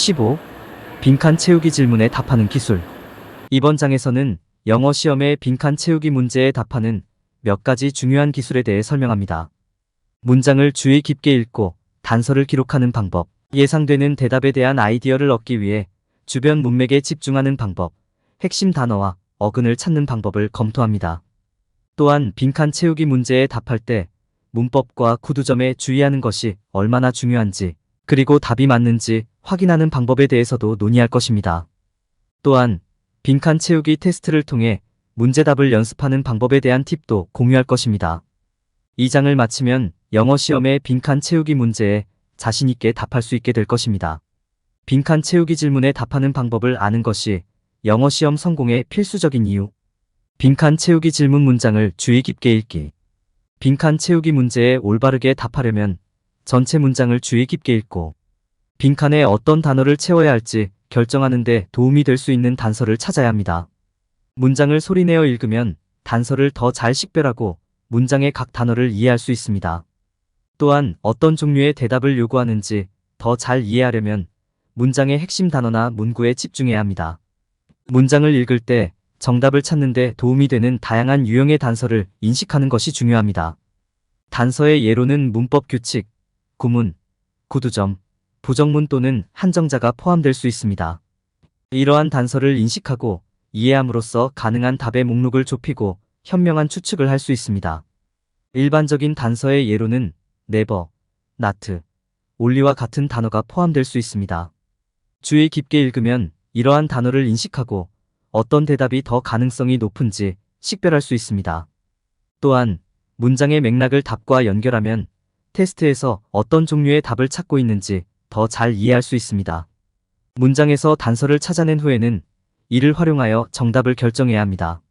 15. 빈칸 채우기 질문에 답하는 기술. 이번 장에서는 영어 시험의 빈칸 채우기 문제에 답하는 몇 가지 중요한 기술에 대해 설명합니다. 문장을 주의 깊게 읽고 단서를 기록하는 방법, 예상되는 대답에 대한 아이디어를 얻기 위해 주변 문맥에 집중하는 방법, 핵심 단어와 어근을 찾는 방법을 검토합니다. 또한 빈칸 채우기 문제에 답할 때 문법과 구두점에 주의하는 것이 얼마나 중요한지, 그리고 답이 맞는지 확인하는 방법에 대해서도 논의할 것입니다. 또한 빈칸 채우기 테스트를 통해 문제답을 연습하는 방법에 대한 팁도 공유할 것입니다. 이 장을 마치면 영어 시험의 빈칸 채우기 문제에 자신 있게 답할 수 있게 될 것입니다. 빈칸 채우기 질문에 답하는 방법을 아는 것이 영어 시험 성공의 필수적인 이유. 빈칸 채우기 질문 문장을 주의 깊게 읽기. 빈칸 채우기 문제에 올바르게 답하려면 전체 문장을 주의 깊게 읽고 빈칸에 어떤 단어를 채워야 할지 결정하는 데 도움이 될 수 있는 단서를 찾아야 합니다. 문장을 소리내어 읽으면 단서를 더 잘 식별하고 문장의 각 단어를 이해할 수 있습니다. 또한 어떤 종류의 대답을 요구하는지 더 잘 이해하려면 문장의 핵심 단어나 문구에 집중해야 합니다. 문장을 읽을 때 정답을 찾는 데 도움이 되는 다양한 유형의 단서를 인식하는 것이 중요합니다. 단서의 예로는 문법 규칙, 구문, 구두점, 부정문 또는 한정자가 포함될 수 있습니다. 이러한 단서를 인식하고 이해함으로써 가능한 답의 목록을 좁히고 현명한 추측을 할 수 있습니다. 일반적인 단서의 예로는 never, not, only와 같은 단어가 포함될 수 있습니다. 주의 깊게 읽으면 이러한 단어를 인식하고 어떤 대답이 더 가능성이 높은지 식별할 수 있습니다. 또한 문장의 맥락을 답과 연결하면 테스트에서 어떤 종류의 답을 찾고 있는지 더 잘 이해할 수 있습니다. 문장에서 단서를 찾아낸 후에는 이를 활용하여 정답을 결정해야 합니다.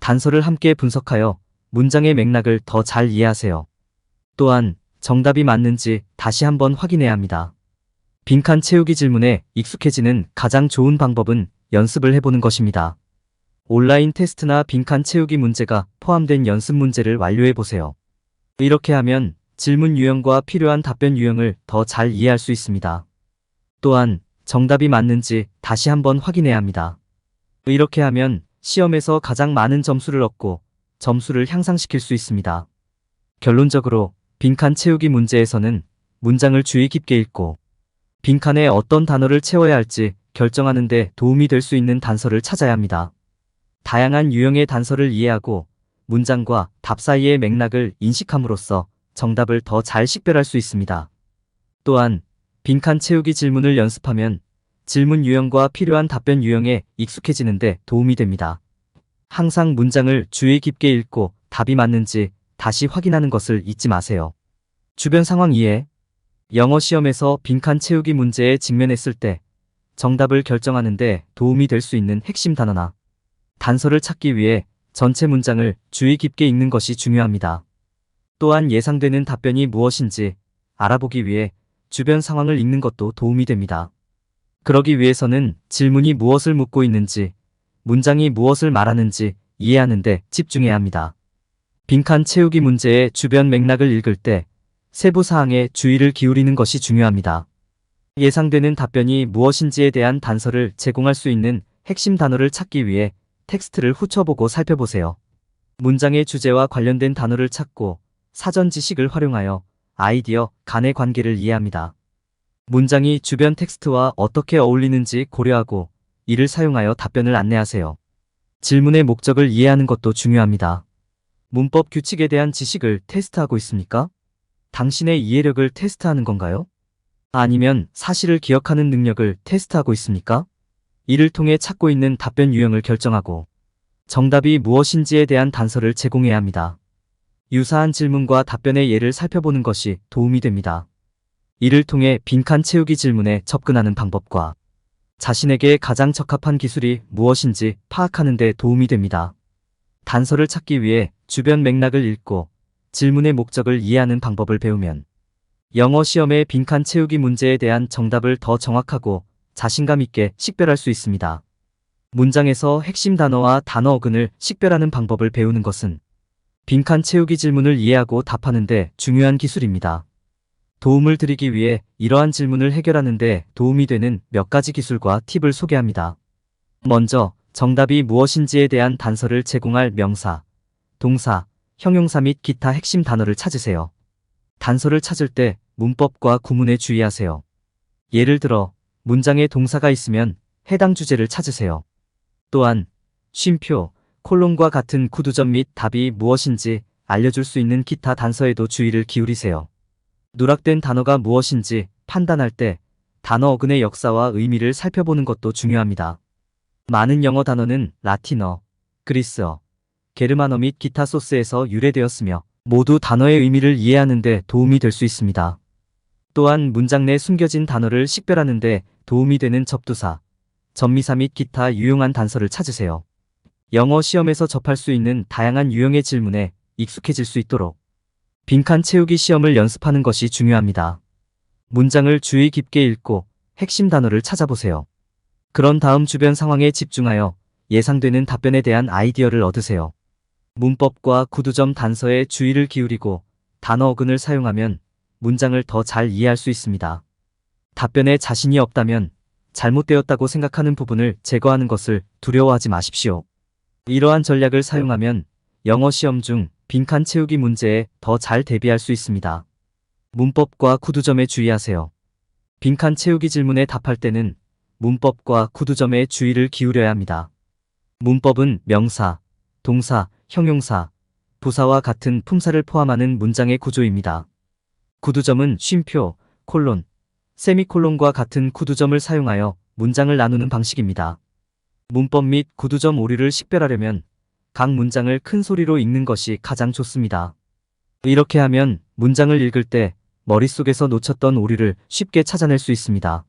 단서를 함께 분석하여 문장의 맥락을 더 잘 이해하세요. 또한 정답이 맞는지 다시 한번 확인해야 합니다. 빈칸 채우기 질문에 익숙해지는 가장 좋은 방법은 연습을 해보는 것입니다. 온라인 테스트나 빈칸 채우기 문제가 포함된 연습 문제를 완료해보세요. 이렇게 하면 질문 유형과 필요한 답변 유형을 더 잘 이해할 수 있습니다. 또한 정답이 맞는지 다시 한번 확인해야 합니다. 이렇게 하면 시험에서 가장 많은 점수를 얻고 점수를 향상시킬 수 있습니다. 결론적으로 빈칸 채우기 문제에서는 문장을 주의 깊게 읽고 빈칸에 어떤 단어를 채워야 할지 결정하는 데 도움이 될 수 있는 단서를 찾아야 합니다. 다양한 유형의 단서를 이해하고 문장과 답 사이의 맥락을 인식함으로써 정답을 더 잘 식별할 수 있습니다. 또한 빈칸 채우기 질문을 연습하면 질문 유형과 필요한 답변 유형에 익숙해지는 데 도움이 됩니다. 항상 문장을 주의 깊게 읽고 답이 맞는지 다시 확인하는 것을 잊지 마세요. 주변 상황 이해. 영어 시험에서 빈칸 채우기 문제에 직면했을 때 정답을 결정하는 데 도움이 될 수 있는 핵심 단어나 단서를 찾기 위해 전체 문장을 주의 깊게 읽는 것이 중요합니다. 또한 예상되는 답변이 무엇인지 알아보기 위해 주변 상황을 읽는 것도 도움이 됩니다. 그러기 위해서는 질문이 무엇을 묻고 있는지, 문장이 무엇을 말하는지 이해하는 데 집중해야 합니다. 빈칸 채우기 문제의 주변 맥락을 읽을 때 세부 사항에 주의를 기울이는 것이 중요합니다. 예상되는 답변이 무엇인지에 대한 단서를 제공할 수 있는 핵심 단어를 찾기 위해 텍스트를 훑어보고 살펴보세요. 문장의 주제와 관련된 단어를 찾고 사전 지식을 활용하여 아이디어 간의 관계를 이해합니다. 문장이 주변 텍스트와 어떻게 어울리는지 고려하고 이를 사용하여 답변을 안내하세요. 질문의 목적을 이해하는 것도 중요합니다. 문법 규칙에 대한 지식을 테스트하고 있습니까? 당신의 이해력을 테스트하는 건가요? 아니면 사실을 기억하는 능력을 테스트하고 있습니까? 이를 통해 찾고 있는 답변 유형을 결정하고 정답이 무엇인지에 대한 단서를 제공해야 합니다. 유사한 질문과 답변의 예를 살펴보는 것이 도움이 됩니다. 이를 통해 빈칸 채우기 질문에 접근하는 방법과 자신에게 가장 적합한 기술이 무엇인지 파악하는 데 도움이 됩니다. 단서를 찾기 위해 주변 맥락을 읽고 질문의 목적을 이해하는 방법을 배우면 영어 시험의 빈칸 채우기 문제에 대한 정답을 더 정확하고 자신감 있게 식별할 수 있습니다. 문장에서 핵심 단어와 단어 어근을 식별하는 방법을 배우는 것은 빈칸 채우기 질문을 이해하고 답하는 데 중요한 기술입니다. 도움을 드리기 위해 이러한 질문을 해결하는 데 도움이 되는 몇 가지 기술과 팁을 소개합니다. 먼저 정답이 무엇인지에 대한 단서를 제공할 명사, 동사, 형용사 및 기타 핵심 단어를 찾으세요. 단서를 찾을 때 문법과 구문에 주의하세요. 예를 들어 문장에 동사가 있으면 해당 주제를 찾으세요. 또한 쉼표, 콜론과 같은 구두점 및 답이 무엇인지 알려줄 수 있는 기타 단서에도 주의를 기울이세요. 누락된 단어가 무엇인지 판단할 때 단어 어근의 역사와 의미를 살펴보는 것도 중요합니다. 많은 영어 단어는 라틴어, 그리스어, 게르만어 및 기타 소스에서 유래되었으며 모두 단어의 의미를 이해하는 데 도움이 될 수 있습니다. 또한 문장 내 숨겨진 단어를 식별하는 데 도움이 되는 접두사, 접미사 및 기타 유용한 단서를 찾으세요. 영어 시험에서 접할 수 있는 다양한 유형의 질문에 익숙해질 수 있도록 빈칸 채우기 시험을 연습하는 것이 중요합니다. 문장을 주의 깊게 읽고 핵심 단어를 찾아보세요. 그런 다음 주변 상황에 집중하여 예상되는 답변에 대한 아이디어를 얻으세요. 문법과 구두점 단서에 주의를 기울이고 단어 어근을 사용하면 문장을 더 잘 이해할 수 있습니다. 답변에 자신이 없다면 잘못되었다고 생각하는 부분을 제거하는 것을 두려워하지 마십시오. 이러한 전략을 사용하면 영어 시험 중 빈칸 채우기 문제에 더 잘 대비할 수 있습니다. 문법과 구두점에 주의하세요. 빈칸 채우기 질문에 답할 때는 문법과 구두점에 주의를 기울여야 합니다. 문법은 명사, 동사, 형용사, 부사와 같은 품사를 포함하는 문장의 구조입니다. 구두점은 쉼표, 콜론, 세미콜론과 같은 구두점을 사용하여 문장을 나누는 방식입니다. 문법 및 구두점 오류를 식별하려면 각 문장을 큰 소리로 읽는 것이 가장 좋습니다. 이렇게 하면 문장을 읽을 때 머릿속에서 놓쳤던 오류를 쉽게 찾아낼 수 있습니다.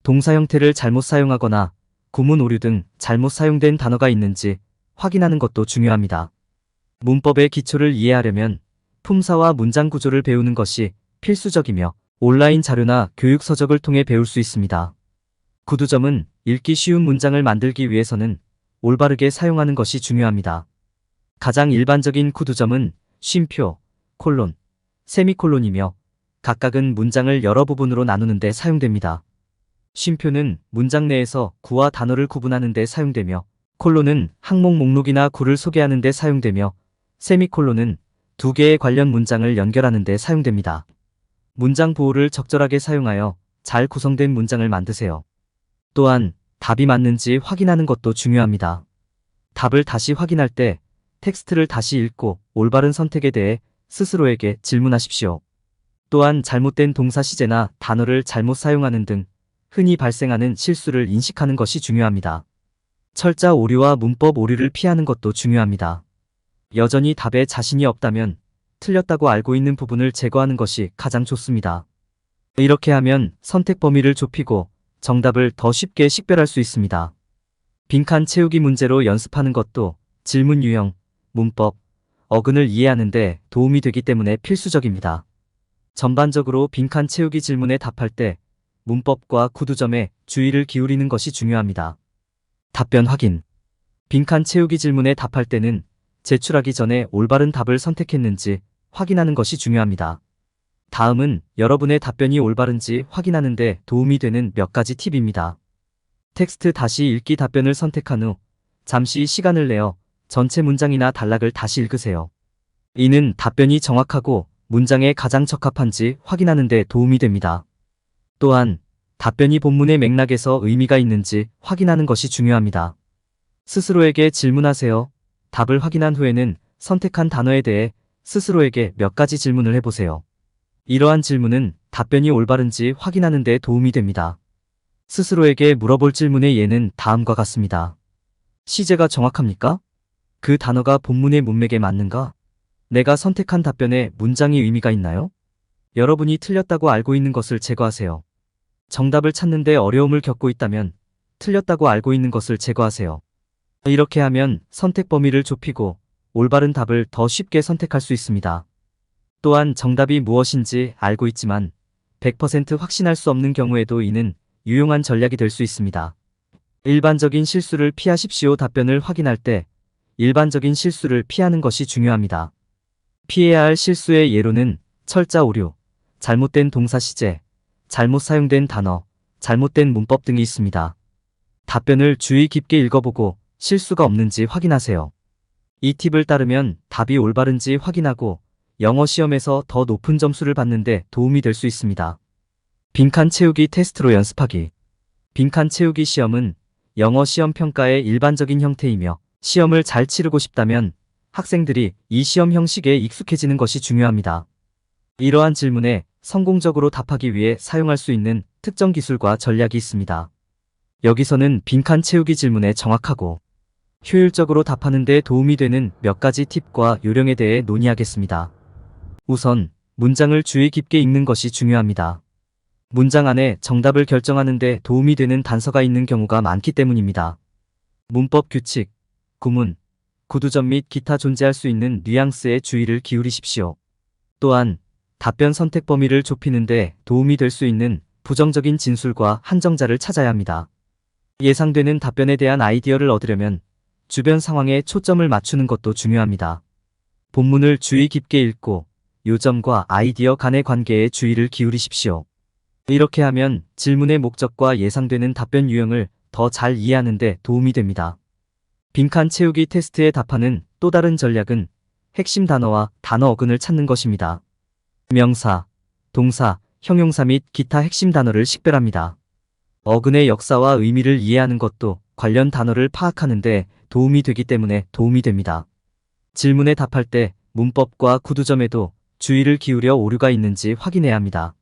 동사 형태를 잘못 사용하거나 구문 오류 등 잘못 사용된 단어가 있는지 확인하는 것도 중요합니다. 문법의 기초를 이해하려면 품사와 문장 구조를 배우는 것이 필수적이며 온라인 자료나 교육 서적을 통해 배울 수 있습니다. 구두점은 읽기 쉬운 문장을 만들기 위해서는 올바르게 사용하는 것이 중요합니다. 가장 일반적인 구두점은 쉼표, 콜론, 세미콜론이며 각각은 문장을 여러 부분으로 나누는 데 사용됩니다. 쉼표는 문장 내에서 구와 단어를 구분하는 데 사용되며 콜론은 항목 목록이나 구를 소개하는 데 사용되며 세미콜론은 두 개의 관련 문장을 연결하는 데 사용됩니다. 문장 보호를 적절하게 사용하여 잘 구성된 문장을 만드세요. 또한 답이 맞는지 확인하는 것도 중요합니다. 답을 다시 확인할 때 텍스트를 다시 읽고 올바른 선택에 대해 스스로에게 질문하십시오. 또한 잘못된 동사 시제나 단어를 잘못 사용하는 등 흔히 발생하는 실수를 인식하는 것이 중요합니다. 철자 오류와 문법 오류를 피하는 것도 중요합니다. 여전히 답에 자신이 없다면 틀렸다고 알고 있는 부분을 제거하는 것이 가장 좋습니다. 이렇게 하면 선택 범위를 좁히고 정답을 더 쉽게 식별할 수 있습니다. 빈칸 채우기 문제로 연습하는 것도 질문 유형, 문법, 어근을 이해하는 데 도움이 되기 때문에 필수적입니다. 전반적으로 빈칸 채우기 질문에 답할 때 문법과 구두점에 주의를 기울이는 것이 중요합니다. 답변 확인. 빈칸 채우기 질문에 답할 때는 제출하기 전에 올바른 답을 선택했는지 확인하는 것이 중요합니다. 다음은 여러분의 답변이 올바른지 확인하는 데 도움이 되는 몇 가지 팁입니다. 텍스트 다시 읽기 답변을 선택한 후 잠시 시간을 내어 전체 문장이나 단락을 다시 읽으세요. 이는 답변이 정확하고 문장에 가장 적합한지 확인하는 데 도움이 됩니다. 또한 답변이 본문의 맥락에서 의미가 있는지 확인하는 것이 중요합니다. 스스로에게 질문하세요. 답을 확인한 후에는 선택한 단어에 대해 스스로에게 몇 가지 질문을 해보세요. 이러한 질문은 답변이 올바른지 확인하는 데 도움이 됩니다. 스스로에게 물어볼 질문의 예는 다음과 같습니다. 시제가 정확합니까? 그 단어가 본문의 문맥에 맞는가? 내가 선택한 답변에 문장이 의미가 있나요? 여러분이 틀렸다고 알고 있는 것을 제거하세요. 정답을 찾는데 어려움을 겪고 있다면 틀렸다고 알고 있는 것을 제거하세요. 이렇게 하면 선택 범위를 좁히고 올바른 답을 더 쉽게 선택할 수 있습니다. 또한 정답이 무엇인지 알고 있지만 100% 확신할 수 없는 경우에도 이는 유용한 전략이 될 수 있습니다. 일반적인 실수를 피하십시오. 답변을 확인할 때 일반적인 실수를 피하는 것이 중요합니다. 피해야 할 실수의 예로는 철자 오류, 잘못된 동사 시제, 잘못 사용된 단어, 잘못된 문법 등이 있습니다. 답변을 주의 깊게 읽어보고 실수가 없는지 확인하세요. 이 팁을 따르면 답이 올바른지 확인하고 영어 시험에서 더 높은 점수를 받는 데 도움이 될 수 있습니다. 빈칸 채우기 테스트로 연습하기. 빈칸 채우기 시험은 영어 시험 평가의 일반적인 형태이며 시험을 잘 치르고 싶다면 학생들이 이 시험 형식에 익숙해지는 것이 중요합니다. 이러한 질문에 성공적으로 답하기 위해 사용할 수 있는 특정 기술과 전략이 있습니다. 여기서는 빈칸 채우기 질문에 정확하고 효율적으로 답하는 데 도움이 되는 몇 가지 팁과 요령에 대해 논의하겠습니다. 우선 문장을 주의 깊게 읽는 것이 중요합니다. 문장 안에 정답을 결정하는 데 도움이 되는 단서가 있는 경우가 많기 때문입니다. 문법 규칙, 구문, 구두점 및 기타 존재할 수 있는 뉘앙스에 주의를 기울이십시오. 또한 답변 선택 범위를 좁히는 데 도움이 될 수 있는 부정적인 진술과 한정자를 찾아야 합니다. 예상되는 답변에 대한 아이디어를 얻으려면 주변 상황에 초점을 맞추는 것도 중요합니다. 본문을 주의 깊게 읽고 요점과 아이디어 간의 관계에 주의를 기울이십시오. 이렇게 하면 질문의 목적과 예상되는 답변 유형을 더 잘 이해하는 데 도움이 됩니다. 빈칸 채우기 테스트에 답하는 또 다른 전략은 핵심 단어와 단어 어근을 찾는 것입니다. 명사, 동사, 형용사 및 기타 핵심 단어를 식별합니다. 어근의 역사와 의미를 이해하는 것도 관련 단어를 파악하는 데 도움이 되기 때문에 도움이 됩니다. 질문에 답할 때 문법과 구두점에도 주의를 기울여 오류가 있는지 확인해야 합니다.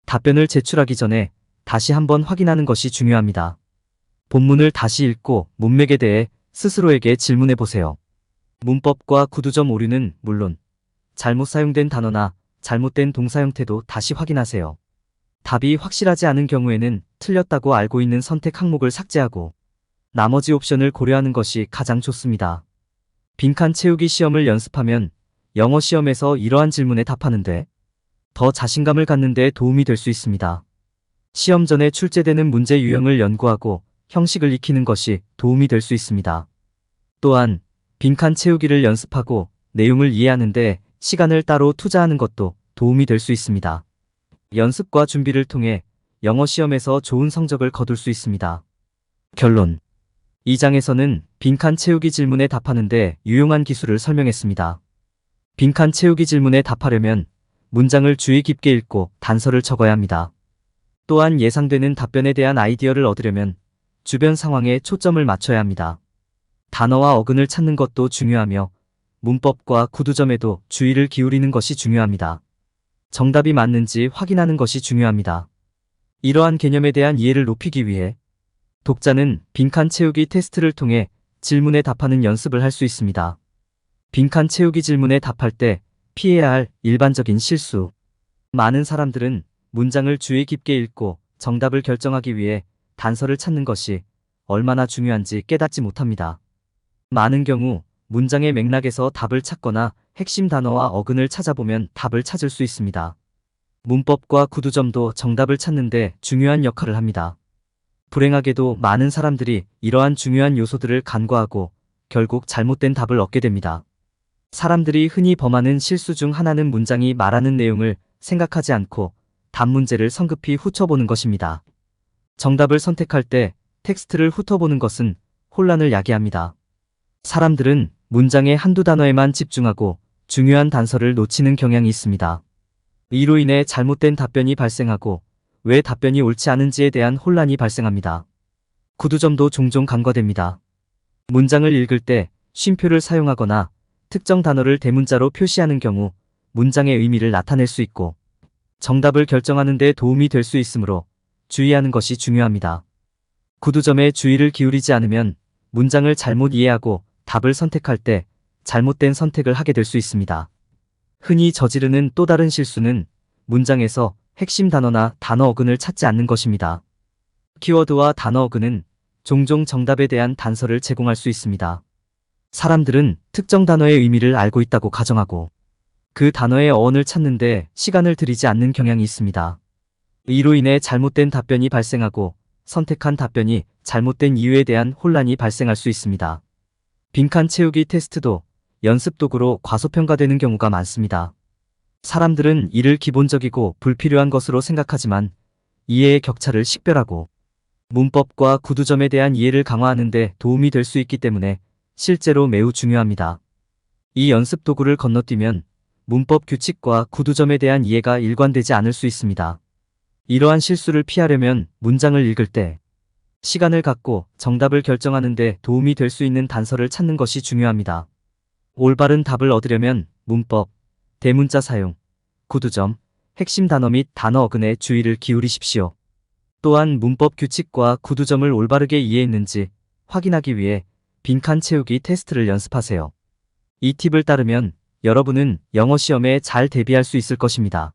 답변을 제출하기 전에 다시 한번 확인하는 것이 중요합니다. 본문을 다시 읽고 문맥에 대해 스스로에게 질문해 보세요. 문법과 구두점 오류는 물론 잘못 사용된 단어나 잘못된 동사 형태도 다시 확인하세요. 답이 확실하지 않은 경우에는 틀렸다고 알고 있는 선택 항목을 삭제하고 나머지 옵션을 고려하는 것이 가장 좋습니다. 빈칸 채우기 시험을 연습하면 영어 시험에서 이러한 질문에 답하는데 더 자신감을 갖는 데 도움이 될 수 있습니다. 시험 전에 출제되는 문제 유형을 연구하고 형식을 익히는 것이 도움이 될 수 있습니다. 또한 빈칸 채우기를 연습하고 내용을 이해하는 데 시간을 따로 투자하는 것도 도움이 될 수 있습니다. 연습과 준비를 통해 영어 시험에서 좋은 성적을 거둘 수 있습니다. 결론. 이 장에서는 빈칸 채우기 질문에 답하는 데 유용한 기술을 설명했습니다. 빈칸 채우기 질문에 답하려면 문장을 주의 깊게 읽고 단서를 적어야 합니다. 또한 예상되는 답변에 대한 아이디어를 얻으려면 주변 상황에 초점을 맞춰야 합니다. 단어와 어근을 찾는 것도 중요하며 문법과 구두점에도 주의를 기울이는 것이 중요합니다. 정답이 맞는지 확인하는 것이 중요합니다. 이러한 개념에 대한 이해를 높이기 위해 독자는 빈칸 채우기 테스트를 통해 질문에 답하는 연습을 할 수 있습니다. 빈칸 채우기 질문에 답할 때 피해야 할 일반적인 실수. 많은 사람들은 문장을 주의 깊게 읽고 정답을 결정하기 위해 단서를 찾는 것이 얼마나 중요한지 깨닫지 못합니다. 많은 경우 문장의 맥락에서 답을 찾거나 핵심 단어와 어근을 찾아보면 답을 찾을 수 있습니다. 문법과 구두점도 정답을 찾는 데 중요한 역할을 합니다. 불행하게도 많은 사람들이 이러한 중요한 요소들을 간과하고 결국 잘못된 답을 얻게 됩니다. 사람들이 흔히 범하는 실수 중 하나는 문장이 말하는 내용을 생각하지 않고 답 문제를 성급히 훑어보는 것입니다. 정답을 선택할 때 텍스트를 훑어보는 것은 혼란을 야기합니다. 사람들은 문장의 한두 단어에만 집중하고 중요한 단서를 놓치는 경향이 있습니다. 이로 인해 잘못된 답변이 발생하고 왜 답변이 옳지 않은지에 대한 혼란이 발생합니다. 구두점도 종종 간과됩니다. 문장을 읽을 때 쉼표를 사용하거나 특정 단어를 대문자로 표시하는 경우 문장의 의미를 나타낼 수 있고 정답을 결정하는 데 도움이 될 수 있으므로 주의하는 것이 중요합니다. 구두점에 주의를 기울이지 않으면 문장을 잘못 이해하고 답을 선택할 때 잘못된 선택을 하게 될 수 있습니다. 흔히 저지르는 또 다른 실수는 문장에서 핵심 단어나 단어 어근을 찾지 않는 것입니다. 키워드와 단어 어근은 종종 정답에 대한 단서를 제공할 수 있습니다. 사람들은 특정 단어의 의미를 알고 있다고 가정하고 그 단어의 어원을 찾는데 시간을 들이지 않는 경향이 있습니다. 이로 인해 잘못된 답변이 발생하고 선택한 답변이 잘못된 이유에 대한 혼란이 발생할 수 있습니다. 빈칸 채우기 테스트도 연습 도구로 과소평가되는 경우가 많습니다. 사람들은 이를 기본적이고 불필요한 것으로 생각하지만 이해의 격차를 식별하고 문법과 구두점에 대한 이해를 강화하는 데 도움이 될 수 있기 때문에 실제로 매우 중요합니다. 이 연습 도구를 건너뛰면 문법 규칙과 구두점에 대한 이해가 일관되지 않을 수 있습니다. 이러한 실수를 피하려면 문장을 읽을 때 시간을 갖고 정답을 결정하는 데 도움이 될 수 있는 단서를 찾는 것이 중요합니다. 올바른 답을 얻으려면 문법, 대문자 사용, 구두점, 핵심 단어 및 단어 어근에 주의를 기울이십시오. 또한 문법 규칙과 구두점을 올바르게 이해했는지 확인하기 위해 빈칸 채우기 테스트를 연습하세요. 이 팁을 따르면 여러분은 영어 시험에 잘 대비할 수 있을 것입니다.